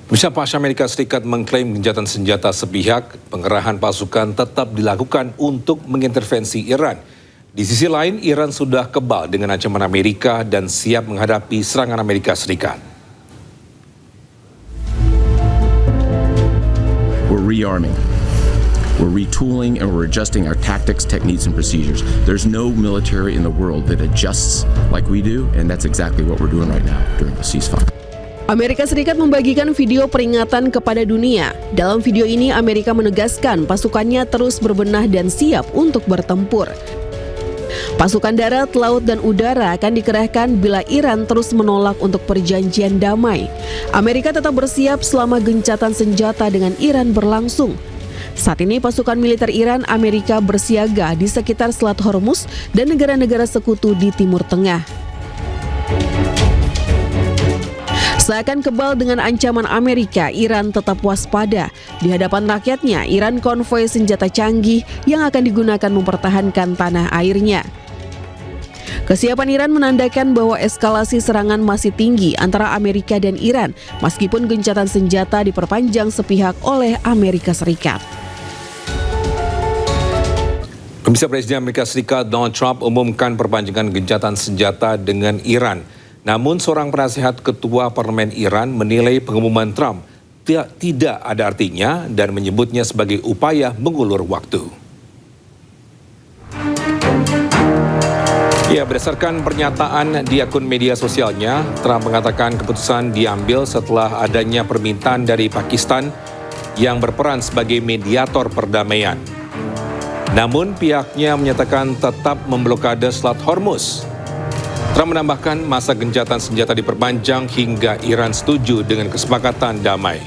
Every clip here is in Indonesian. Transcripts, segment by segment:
Pemirsa, Pasha Amerika Serikat mengklaim gencatan senjata sepihak, pengerahan pasukan tetap dilakukan untuk mengintervensi Iran. Di sisi lain, Iran sudah kebal dengan ancaman Amerika dan siap menghadapi serangan Amerika Serikat. We're rearming. We're retooling and we're adjusting our tactics, techniques, and procedures. There's no military in the world that adjusts like we do, and that's exactly what we're doing right now during the ceasefire. Amerika Serikat membagikan video peringatan kepada dunia. Dalam video ini, Amerika menegaskan pasukannya terus berbenah dan siap untuk bertempur. Pasukan darat, laut, dan udara akan dikerahkan bila Iran terus menolak untuk perjanjian damai. Amerika tetap bersiap selama gencatan senjata dengan Iran berlangsung. Saat ini pasukan militer Iran, Amerika bersiaga di sekitar Selat Hormuz dan negara-negara sekutu di Timur Tengah. Seakan kebal dengan ancaman Amerika, Iran tetap waspada. Di hadapan rakyatnya, Iran konvoi senjata canggih yang akan digunakan mempertahankan tanah airnya. Kesiapan Iran menandakan bahwa eskalasi serangan masih tinggi antara Amerika dan Iran, meskipun gencatan senjata diperpanjang sepihak oleh Amerika Serikat. Pemirsa, Presiden Amerika Serikat Donald Trump umumkan perpanjangan gencatan senjata dengan Iran. Namun seorang penasihat ketua parlemen Iran menilai pengumuman Trump tidak ada artinya dan menyebutnya sebagai upaya mengulur waktu. Ya, berdasarkan pernyataan di akun media sosialnya, Trump mengatakan keputusan diambil setelah adanya permintaan dari Pakistan yang berperan sebagai mediator perdamaian. Namun pihaknya menyatakan tetap memblokade Selat Hormuz. Trump menambahkan masa gencatan senjata diperpanjang hingga Iran setuju dengan kesepakatan damai.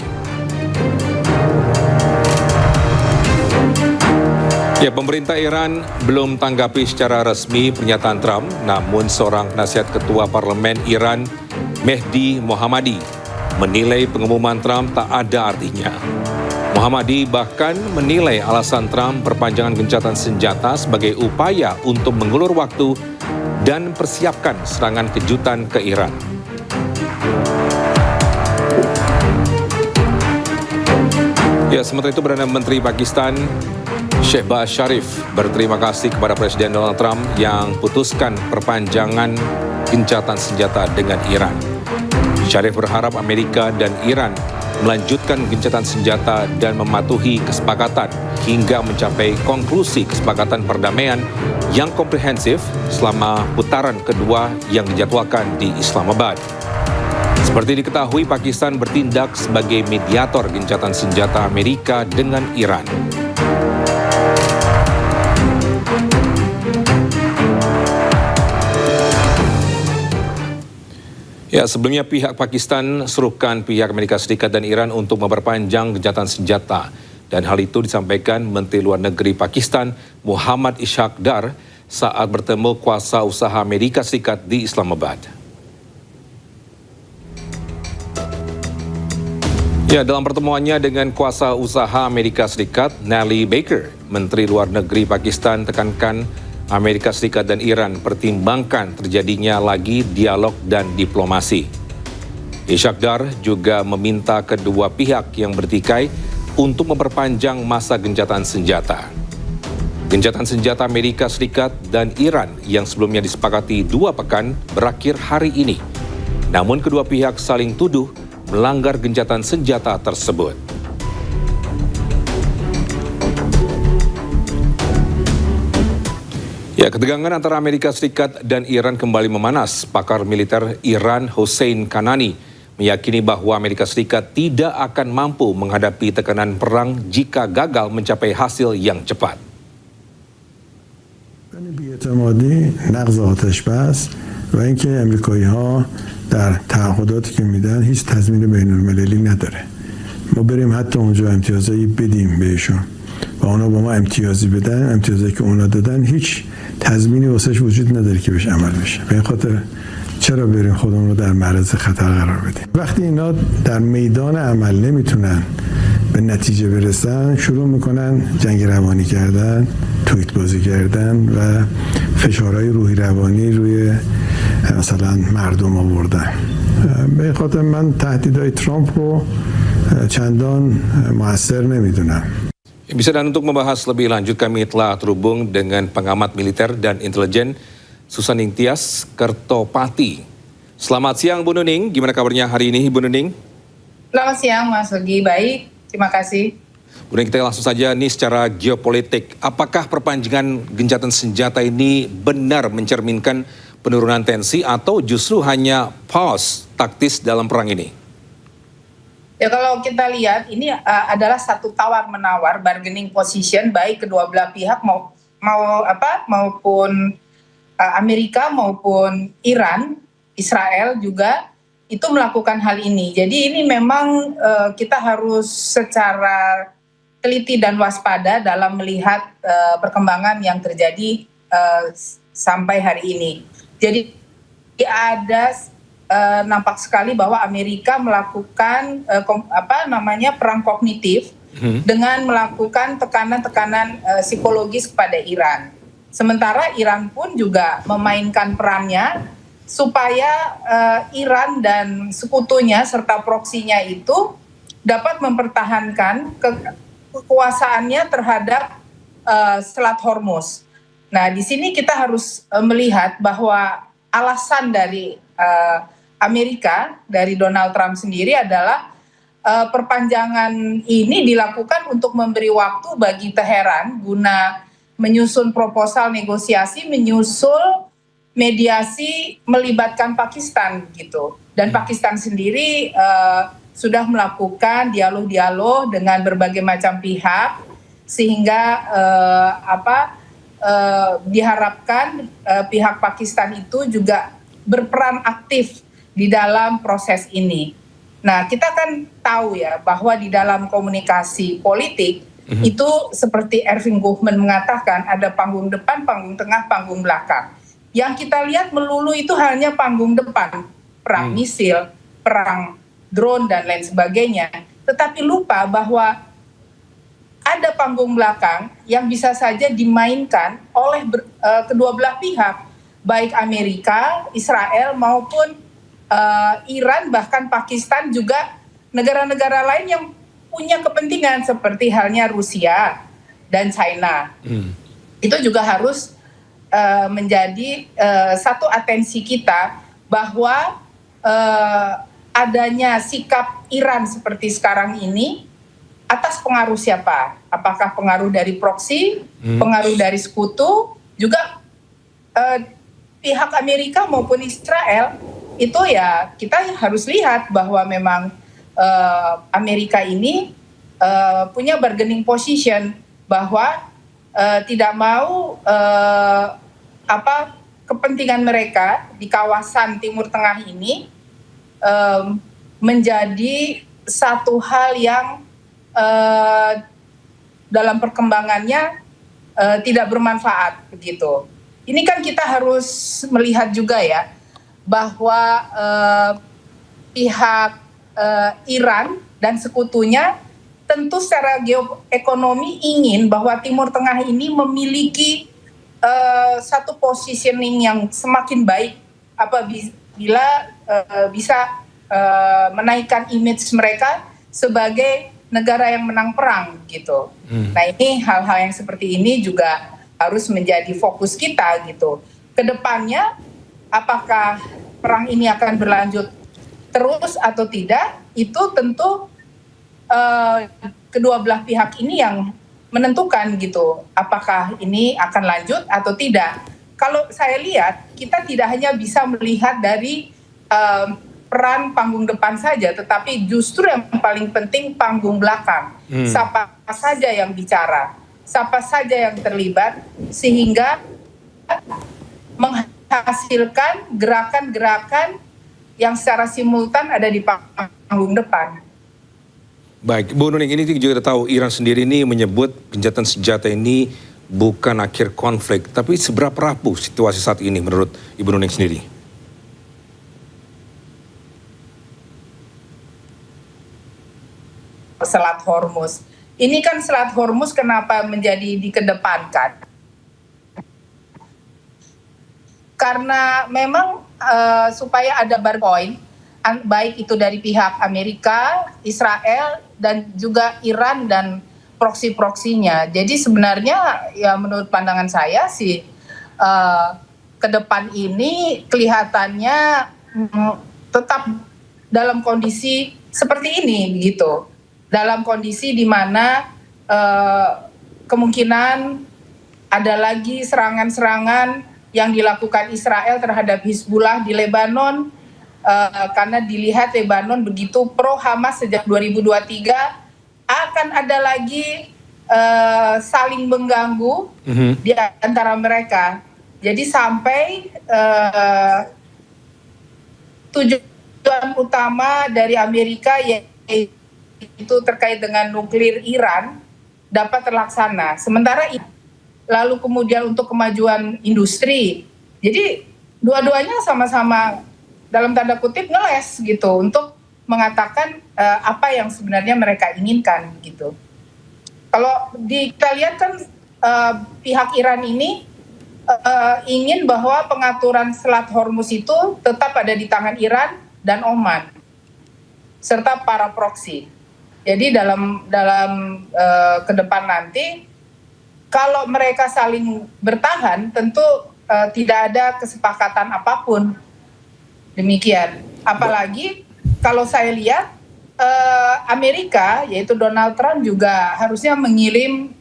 Ya, pemerintah Iran belum tanggapi secara resmi pernyataan Trump, namun seorang penasihat ketua parlemen Iran, Mehdi Mohammadi, menilai pengumuman Trump tak ada artinya. Mohammadi bahkan menilai alasan Trump perpanjangan gencatan senjata sebagai upaya untuk mengulur waktu dan persiapkan serangan kejutan ke Iran. Ya, sementara itu Perdana Menteri Pakistan Shehbaz Sharif berterima kasih kepada Presiden Donald Trump yang putuskan perpanjangan gencatan senjata dengan Iran. Sharif berharap Amerika dan Iran melanjutkan gencatan senjata dan mematuhi kesepakatan hingga mencapai konklusi kesepakatan perdamaian yang komprehensif selama putaran kedua yang dijadwalkan di Islamabad. Seperti diketahui, Pakistan bertindak sebagai mediator gencatan senjata Amerika dengan Iran. Ya, sebelumnya pihak Pakistan serukan pihak Amerika Serikat dan Iran untuk memperpanjang gencatan senjata. Dan hal itu disampaikan Menteri Luar Negeri Pakistan Muhammad Ishaq Dar saat bertemu kuasa usaha Amerika Serikat di Islamabad. Ya, dalam pertemuannya dengan kuasa usaha Amerika Serikat Nellie Baker, Menteri Luar Negeri Pakistan tekankan Amerika Serikat dan Iran pertimbangkan terjadinya lagi dialog dan diplomasi. Ishaq Dar juga meminta kedua pihak yang bertikai untuk memperpanjang masa gencatan senjata. Gencatan senjata Amerika Serikat dan Iran yang sebelumnya disepakati 2 pekan berakhir hari ini. Namun kedua pihak saling tuduh melanggar gencatan senjata tersebut. Ya, ketegangan antara Amerika Serikat dan Iran kembali memanas. Pakar militer Iran Hossein Kanani meyakini bahwa Amerika Serikat tidak akan mampu menghadapi tekanan perang jika gagal mencapai hasil yang cepat. بی‌اعتمادی، نقض آتش‌بس و اینکه آمریکایی‌ها در تعهداتی که میدن هیچ تضمین بین‌المللی نداره. ما بریم حتی اونجا امتیازایی بدیم بهشون و اونا با ما امتیازی بدن، امتیازی که اونا دادن هیچ تضمینی واسش وجود نداره که بهش عمل بشه. به این خاطر چرا بریم خودمون رو در معرض خطر قرار بدیم؟ وقتی اینا در میدان عمل نمیتونن به نتیجه برسن، شروع میکنن جنگ روانی کردن، توییت بازی کردن و فشارهای روحی روانی روی مثلا مردم آوردن. به این خاطر من تهدیدهای ترامپ رو چندان مؤثر نمیدونم. Bisa dan untuk membahas lebih lanjut kami telah terhubung dengan pengamat militer dan intelijen Susaning Tias Kertopati. Selamat siang Bu Nuning, gimana kabarnya hari ini Bu Nuning? Selamat siang Mas Yogi, baik, terima kasih. Kemudian kita langsung saja nih secara geopolitik, apakah perpanjangan gencatan senjata ini benar mencerminkan penurunan tensi atau justru hanya pause taktis dalam perang ini? Ya kalau kita lihat ini adalah satu tawar-menawar bargaining position baik kedua belah pihak maupun Amerika maupun Iran, Israel juga itu melakukan hal ini. Jadi ini memang kita harus secara teliti dan waspada dalam melihat perkembangan yang terjadi sampai hari ini. Jadi ada nampak sekali bahwa Amerika melakukan perang kognitif dengan melakukan tekanan-tekanan psikologis kepada Iran. Sementara Iran pun juga memainkan perannya supaya Iran dan sekutunya serta proksinya itu dapat mempertahankan kekuasaannya terhadap Selat Hormuz. Nah, di sini kita harus melihat bahwa alasan dari Amerika, dari Donald Trump sendiri adalah perpanjangan ini dilakukan untuk memberi waktu bagi Teheran guna menyusun proposal negosiasi, menyusul mediasi melibatkan Pakistan gitu. Dan Pakistan sendiri sudah melakukan dialog-dialog dengan berbagai macam pihak sehingga diharapkan pihak Pakistan itu juga berperan aktif di dalam proses ini. Nah, kita kan tahu ya bahwa di dalam komunikasi politik itu seperti Erving Goffman mengatakan ada panggung depan, panggung tengah, panggung belakang. Yang kita lihat melulu itu hanya panggung depan, perang misil, perang drone dan lain sebagainya. Tetapi lupa bahwa ada panggung belakang yang bisa saja dimainkan oleh kedua belah pihak, baik Amerika, Israel maupun Iran, bahkan Pakistan juga negara-negara lain yang punya kepentingan seperti halnya Rusia dan China. Itu juga harus menjadi satu atensi kita bahwa adanya sikap Iran seperti sekarang ini atas pengaruh siapa? Apakah pengaruh dari proksi, pengaruh dari sekutu, juga pihak Amerika maupun Israel itu ya kita harus lihat bahwa memang Amerika ini punya bargaining position bahwa tidak mau kepentingan mereka di kawasan Timur Tengah ini menjadi satu hal yang dalam perkembangannya tidak bermanfaat begitu. Ini kan kita harus melihat juga ya bahwa pihak Iran dan sekutunya tentu secara geoekonomi ingin bahwa Timur Tengah ini memiliki satu positioning yang semakin baik apabila bisa menaikkan image mereka sebagai negara yang menang perang gitu. Nah, ini hal-hal yang seperti ini juga harus menjadi fokus kita gitu. Kedepannya apakah perang ini akan berlanjut terus atau tidak, itu tentu kedua belah pihak ini yang menentukan gitu. Apakah ini akan lanjut atau tidak. Kalau saya lihat, kita tidak hanya bisa melihat dari peran panggung depan saja, tetapi justru yang paling penting panggung belakang. Siapa saja yang bicara, siapa saja yang terlibat, sehingga menghasilkan gerakan-gerakan yang secara simultan ada di panggung depan. Baik, Bu Nuning, ini juga kita tahu Iran sendiri ini menyebut gencatan senjata ini bukan akhir konflik, tapi seberapa rapuh situasi saat ini menurut Ibu Nuning sendiri? Selat Hormuz. Ini kan Selat Hormuz kenapa menjadi dikedepankan? Karena memang supaya ada bar point baik itu dari pihak Amerika, Israel, dan juga Iran dan proksi-proksinya. Jadi sebenarnya ya menurut pandangan saya sih ke depan ini kelihatannya tetap dalam kondisi seperti ini begitu. Dalam kondisi di mana kemungkinan ada lagi serangan-serangan yang dilakukan Israel terhadap Hizbullah di Lebanon, karena dilihat Lebanon begitu pro Hamas sejak 2023, akan ada lagi saling mengganggu di antara mereka. Jadi sampai tujuan utama dari Amerika yaitu terkait dengan nuklir Iran dapat terlaksana. Sementara lalu kemudian untuk kemajuan industri, jadi dua-duanya sama-sama dalam tanda kutip ngeles gitu untuk mengatakan apa yang sebenarnya mereka inginkan gitu. Kalau kita lihat kan pihak Iran ini ingin bahwa pengaturan Selat Hormuz itu tetap ada di tangan Iran dan Oman serta para proksi. Jadi dalam ke depan nanti kalau mereka saling bertahan tentu tidak ada kesepakatan apapun. Demikian. Apalagi kalau saya lihat Amerika yaitu Donald Trump juga harusnya mengirim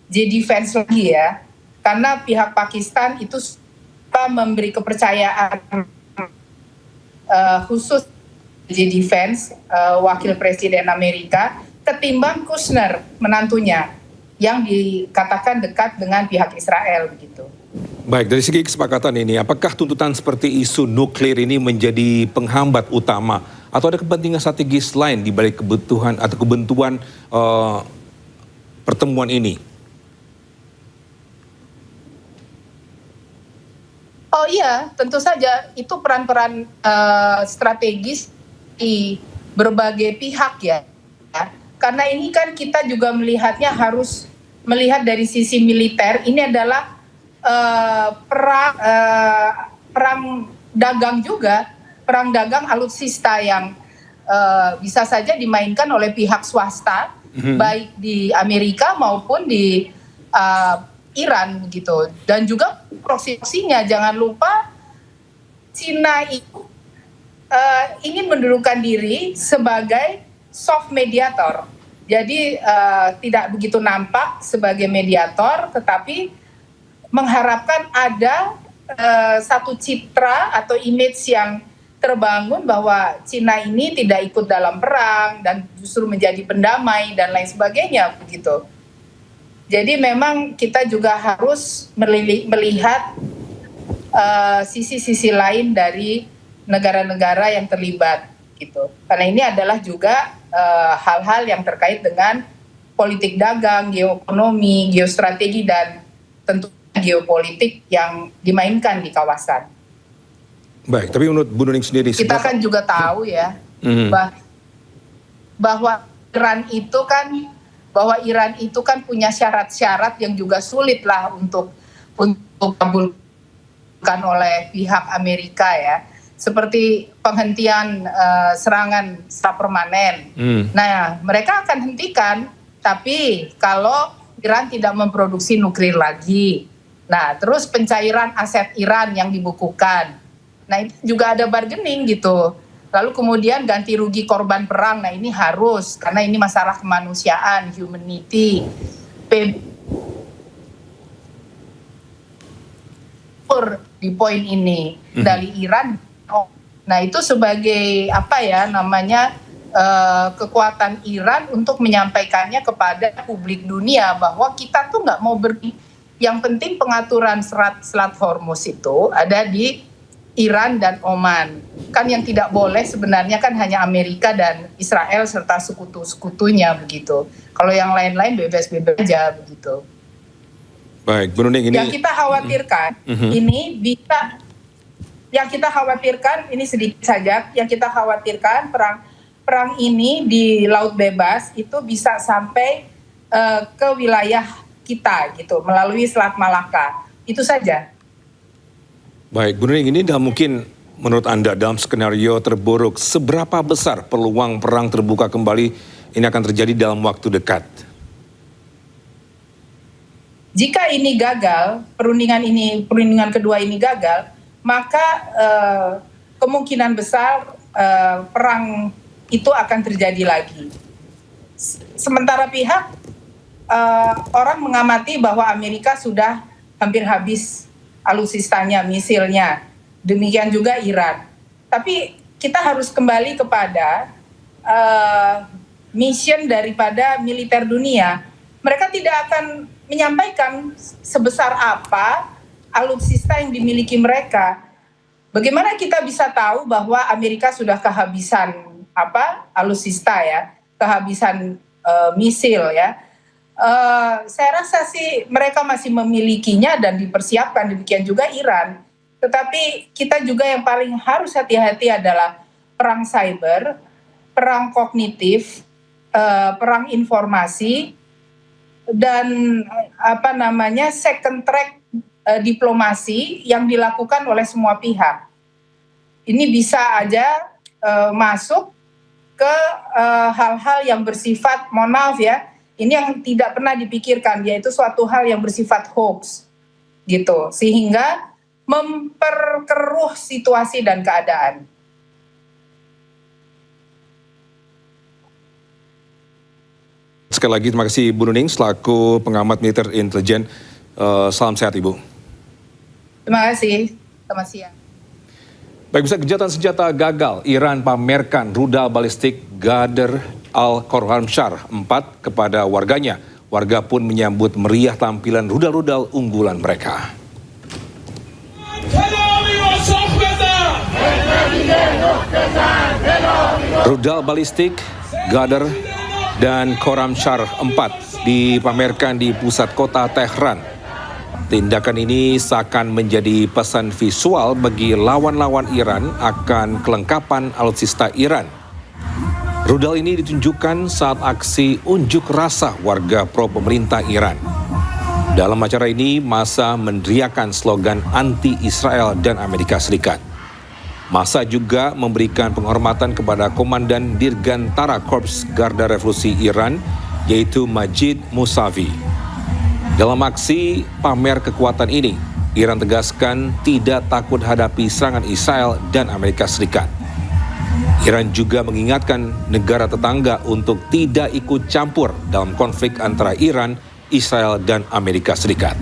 J-Defense lagi ya. Karena pihak Pakistan itu memberi kepercayaan khusus J-Defense wakil presiden Amerika ketimbang Kushner menantunya yang dikatakan dekat dengan pihak Israel begitu. Baik, dari segi kesepakatan ini, apakah tuntutan seperti isu nuklir ini menjadi penghambat utama atau ada kepentingan strategis lain di balik kebutuhan atau kebentuan pertemuan ini? Oh iya, tentu saja itu peran-peran strategis di berbagai pihak ya. Karena ini kan kita juga melihatnya harus melihat dari sisi militer, ini adalah perang dagang juga, perang dagang alutsista yang bisa saja dimainkan oleh pihak swasta, baik di Amerika maupun di Iran gitu. Dan juga proksinya jangan lupa Cina itu ingin mendudukan diri sebagai soft mediator. Jadi tidak begitu nampak sebagai mediator, tetapi mengharapkan ada satu citra atau image yang terbangun bahwa Cina ini tidak ikut dalam perang dan justru menjadi pendamai dan lain sebagainya begitu. Jadi memang kita juga harus melihat sisi-sisi lain dari negara-negara yang terlibat gitu. Karena ini adalah juga hal-hal yang terkait dengan politik dagang, geoekonomi, geostrategi dan tentu geopolitik yang dimainkan di kawasan. Baik, tapi menurut Bu Nuning sendiri, kita kan juga tahu ya bahwa Iran itu kan punya syarat-syarat yang juga sulit lah untuk dikabulkan oleh pihak Amerika ya, seperti penghentian serangan secara permanen. Nah, mereka akan hentikan, tapi kalau Iran tidak memproduksi nuklir lagi. Nah, terus pencairan aset Iran yang dibukukan. Nah, itu juga ada bargaining gitu. Lalu kemudian ganti rugi korban perang. Nah, ini harus, karena ini masalah kemanusiaan, humanity. Di poin ini dari Iran. Nah, itu sebagai kekuatan Iran untuk menyampaikannya kepada publik dunia bahwa kita tuh nggak mau yang penting pengaturan Selat Hormuz itu ada di Iran dan Oman. Kan yang tidak boleh sebenarnya kan hanya Amerika dan Israel serta sekutu-sekutunya begitu. Kalau yang lain-lain bebas-bebas aja begitu. Baik, Bu Nuning, ini yang kita khawatirkan ini sedikit saja, yang kita khawatirkan perang ini di Laut Bebas itu bisa sampai ke wilayah kita gitu melalui Selat Malaka. Itu saja. Baik, Bu Nuning, ini dah mungkin menurut Anda dalam skenario terburuk, seberapa besar peluang perang terbuka kembali ini akan terjadi dalam waktu dekat? Jika ini gagal, perundingan kedua ini gagal, maka kemungkinan besar perang itu akan terjadi lagi. Sementara pihak orang mengamati bahwa Amerika sudah hampir habis alutsistanya, misilnya. Demikian juga Iran. Tapi kita harus kembali kepada mission daripada militer dunia. Mereka tidak akan menyampaikan sebesar apa alutsista yang dimiliki mereka. Bagaimana kita bisa tahu bahwa Amerika sudah kehabisan alutsista ya, kehabisan misil ya. Saya rasa sih mereka masih memilikinya dan dipersiapkan, demikian juga Iran. Tetapi kita juga yang paling harus hati-hati adalah perang cyber, perang kognitif, perang informasi, dan second track diplomasi yang dilakukan oleh semua pihak. Ini bisa aja masuk ke hal-hal yang bersifat, mohon maaf ya, ini yang tidak pernah dipikirkan, yaitu suatu hal yang bersifat hoax, gitu, sehingga memperkeruh situasi dan keadaan. Sekali lagi terima kasih Bu Nuning selaku pengamat militer intelijen. Salam sehat Ibu. Terima kasih. Selamat siang. Baik, bisa gencatan senjata gagal, Iran pamerkan rudal balistik Ghadir al-Khorramshahr 4 kepada warganya. Warga pun menyambut meriah tampilan rudal-rudal unggulan mereka. Rudal balistik Ghadir dan Khorramshahr 4 dipamerkan di pusat kota Tehran. Tindakan ini seakan menjadi pesan visual bagi lawan-lawan Iran akan kelengkapan alutsista Iran. Rudal ini ditunjukkan saat aksi unjuk rasa warga pro pemerintah Iran. Dalam acara ini, massa meneriakkan slogan anti-Israel dan Amerika Serikat. Massa juga memberikan penghormatan kepada Komandan Dirgantara Korps Garda Revolusi Iran, yaitu Majid Musavi. Dalam aksi pamer kekuatan ini, Iran tegaskan tidak takut hadapi serangan Israel dan Amerika Serikat. Iran juga mengingatkan negara tetangga untuk tidak ikut campur dalam konflik antara Iran, Israel, dan Amerika Serikat.